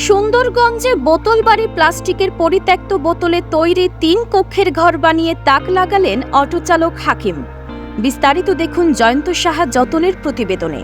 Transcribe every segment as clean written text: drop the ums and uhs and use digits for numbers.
সুন্দরগঞ্জে বোতলবাড়ি প্লাস্টিকের পরিত্যক্ত বোতলে তৈরি ৩ কক্ষের ঘর বানিয়ে তাক লাগালেন অটোচালক হাকিম। বিস্তারিত দেখুন জয়ন্ত সাহা যতনের প্রতিবেদনে।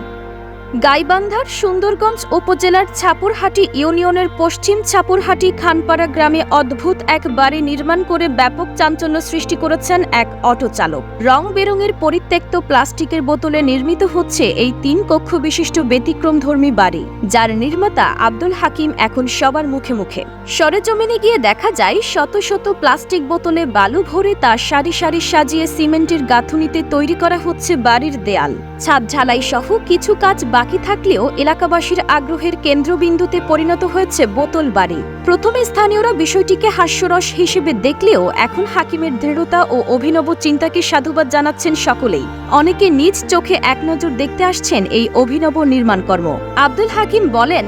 গাইবান্ধার সুন্দরগঞ্জ উপজেলার ছাপুরহাটি ইউনিয়নের পশ্চিম ছাপুরহাটি খানপাড়া গ্রামে অদ্ভুত এক বাড়ি নির্মাণ করে ব্যাপক চাঞ্চল্য সৃষ্টি করেছেন এক অটোচালক। রং বেরঙের পরিত্যক্ত প্লাস্টিকের বোতলে নির্মিত হচ্ছে এই ৩ কক্ষ বিশিষ্ট ব্যতিক্রমধর্মী বাড়ি, যার নির্মাতা আব্দুল হাকিম এখন সবার মুখে মুখে। সরেজমিনে গিয়ে দেখা যায় শত শত প্লাস্টিক বোতলে বালু ভরে তা সারি সারি সাজিয়ে সিমেন্টের গাঁথুনিতে তৈরি করা হচ্ছে বাড়ির দেয়াল, ছাদ ঢালাই সহ কিছু কাজ বাকি থাকলেও এলাকাবাসীর আগ্রহের কেন্দ্রবিন্দুতে পরিণত হয়েছে বোতল বাড়ি। প্রথমে স্থানীয়রা বিষয়টিকে হাস্যরস হিসেবে দেখলেও এখন হাকিমের দৃঢ়তা ও অভিনব চিন্তাকে সাধুবাদ জানাচ্ছেন সকলেই। অনেকে নিজ চোখে এক নজর দেখতে আসছেন এই অভিনব নির্মাণকর্ম। আব্দুল হাকিম বলেন,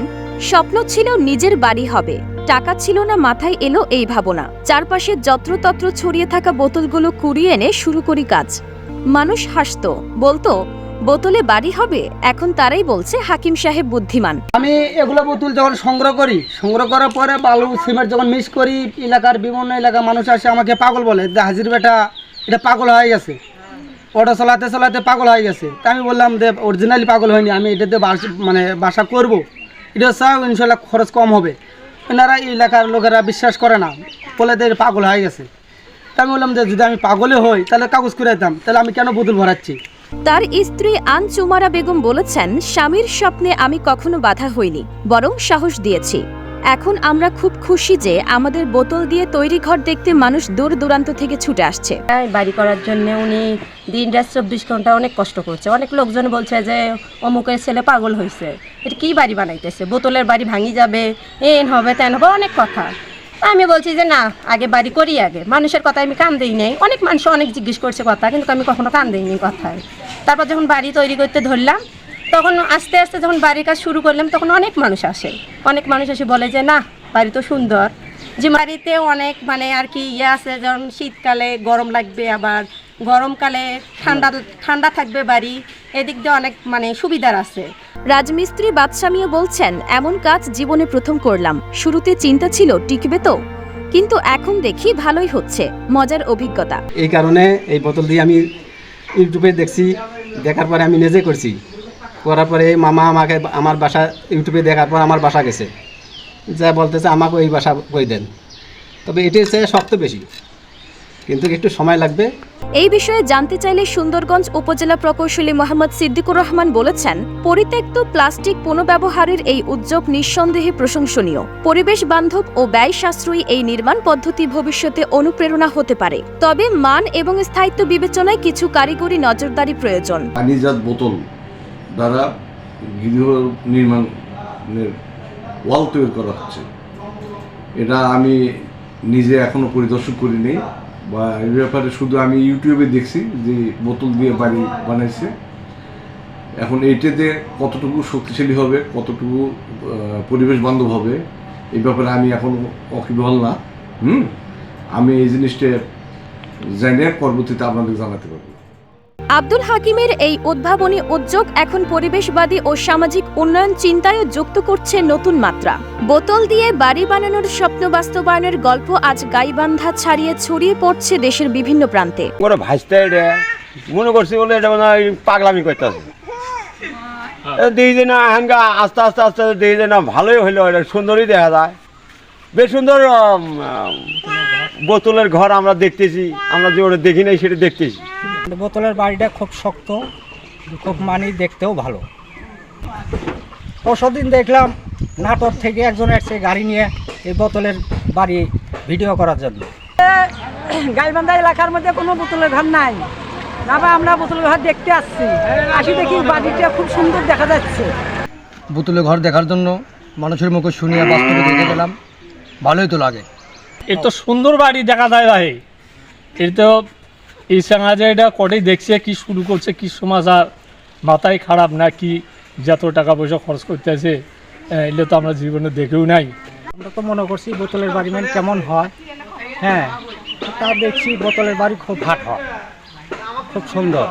স্বপ্ন ছিল নিজের বাড়ি হবে, টাকা ছিল না, মাথায় এলো এই ভাবনা। চারপাশে যত্রতত্র ছড়িয়ে থাকা বোতলগুলো কুড়িয়ে এনে শুরু করি কাজ। মানুষ হাসতো, বলতো বোতলে বাড়ি হবে। এখন তারাই বলছে হাকিম সাহেব বুদ্ধিমান। আমি এগুলো বোতল যখন সংগ্রহ করার পরে বালু সিমেন্ট যখন মিক্স করি, এলাকার বিভিন্ন এলাকার মানুষ আসে আমাকে পাগল বলে, হাজির বেটা এটা পাগল হয়ে গেছে, অটো চালাতে চালাতে পাগল হয়ে গেছে। তা আমি বললাম যে অরিজিনালি পাগল হয়নি, আমি এটাতে বাসা করব, এটা চাও ইনশাল্লাহ খরচ কম হবে। এনারা এলাকার লোকেরা বিশ্বাস করে না, বলে যে পাগল হয়ে গেছে। তা আমি বললাম যে যদি আমি পাগলে হই তাহলে কাগজ করে দিতাম, তাহলে আমি কেন বোতল ভরাচ্ছি। তার স্ত্রী আনচুমারা বেগম বলেছেন, স্বামীর স্বপ্নে আমি কখনো বাধা হইনি, বরং সাহস দিয়েছি। এখন আমরা খুব খুশি যে আমাদের বোতল দিয়ে তৈরি ঘর দেখতে মানুষ দূর দূরান্ত থেকে ছুটে আসছে। বাড়ি করার জন্য উনি দিন রাত 24 ঘন্টা অনেক কষ্ট করছে। অনেক লোকজন বলছে যে অমুকের ছেলে পাগল হয়েছে, এটা কি বাড়ি বানাইতেছে, বোতলের বাড়ি ভাঙি যাবে, এন হবে তেন হবে, অনেক কথা। আমি বলছি যে না, আগে বাড়ি করি, আগে মানুষের কথা আমি কান দিই নাই। অনেক মানুষ অনেক জিজ্ঞেস করছে কথা, কিন্তু আমি কখনো কান দিইনি কথায়। তারপর যখন বাড়ি তৈরি করতে ধরলাম, তখন আস্তে আস্তে যখন বাড়ির কাজ শুরু করলাম, তখন অনেক মানুষ আসে। অনেক মানুষ এসে বলে যে না, বাড়ি তো সুন্দর, যে বাড়িতে অনেক আর কি আছে, যেমন শীতকালে গরম লাগবে, আবার গরমকালে ঠান্ডা থাকবে বাড়ি, এদিক দিয়ে অনেক সুবিধার আছে। রাজমিস্ত্রি বাদশামিও বলছেন, এমন কাজ জীবনে প্রথম করলাম। শুরুতে চিন্তা ছিল টিকবে তো, কিন্তু এখন দেখি ভালোই হচ্ছে, মজার অভিজ্ঞতা। এই কারণে এই বোতল দিয়ে আমি ইউটিউবে দেখছি, দেখার পরে আমি নিজে করছি, করার পরে মামা আমাকে আমার বাসা ইউটিউবে দেখার পর আমার বাসা গেছে, যা বলতেছে আমাকে ওই বাসা করে দেন। তবে এটি হচ্ছে শক্ত বেশি, কিন্তু একটু সময় লাগবে। এই বিষয়ে জানতে চাইলে সুন্দরগঞ্জ উপজেলা প্রকৌশলী মোহাম্মদ সিদ্দিকুর রহমান বলেছেন, পরিত্যক্ত প্লাস্টিক পুনর্ব্যবহারের এই উদ্যোগ নিঃসন্দেহে প্রশংসনীয়। পরিবেশ বান্ধব ও ব্যয় সাশ্রয়ী এই নির্মাণ পদ্ধতি ভবিষ্যতে অনুপ্রেরণা হতে পারে। তবে মান এবং স্থায়িত্ব বিবেচনায় কিছু কারিগরি নজরদারি প্রয়োজন। পানিজাত বোতল দ্বারা গৃহ নির্মাণের ওয়াল তৈরি করা হচ্ছে, এটা আমি নিজে এখনো পরিদর্শন করিনি, বা এই ব্যাপারে শুধু আমি ইউটিউবে দেখছি যে বোতল দিয়ে বাড়ি বানাইছে। এখন এইটাতে কতটুকু শক্তিশালী হবে, কতটুকু পরিবেশ বান্ধব হবে, এই ব্যাপারে আমি এখন ওয়াকিবহাল না। আমি এই জিনিসটা জেনে পরবর্তীতে আপনাদের জানাতে পারবো। আব্দুল হাকিমের এই উদ্ভাবনী উদ্যোগ এখন পরিবেশবাদী ও সামাজিক উন্নয়ন চিন্তায়ও যুক্ত করছে নতুন মাত্রা। বোতল দিয়ে বাড়ি বানানোর স্বপ্ন বাস্তবায়নের গল্প আজ গাইবান্ধা ছাড়িয়ে ছড়িয়ে পড়ছে দেশের বিভিন্ন প্রান্তে। মনে করছি বলে এটা পাগলামি করতেছে, না আস্তে আস্তে আস্তে দিয়ে না ভালোই হইলো, এটা সুন্দরই দেখা যায়, বেশ সুন্দর বোতলের ঘর আমরা দেখতেছি, আমরা যে ওটা দেখি নাই সেটা দেখতেছি। বোতলের বাড়িটা খুব শক্ত, খুব দেখতেও ভালো। পরশুদিন দেখলাম নাটোর থেকে একজন আসছে গাড়ি নিয়ে এই বোতলের বাড়ি ভিডিও করার জন্য। গাইবান্ধা এলাকার মধ্যে কোনো বোতলের ঘর নাই, আমরা বোতলের ঘর দেখতে আসি দেখি বাড়িটা খুব সুন্দর দেখা যাচ্ছে। বোতলের ঘর দেখার জন্য মানুষের মুখে শুনিয়ে বাস্তবে দেখে গেলাম, ভালোই তো লাগে। এর তো সুন্দর বাড়ি দেখা যায় ভাই, এর তো এই সমাজে এটা কটেই দেখছে, কি শুরু করছে, কি সমাজ আর মাথায় খারাপ না কি যত টাকা পয়সা খরচ করতেছে, এগুলো তো আমরা জীবনে দেখেও নাই। আমরা তো মনে করছি বোতলের বাড়ি কেমন হয়, হ্যাঁ তা দেখছি বোতলের বাড়ি খুব ভাট হয়, খুব সুন্দর।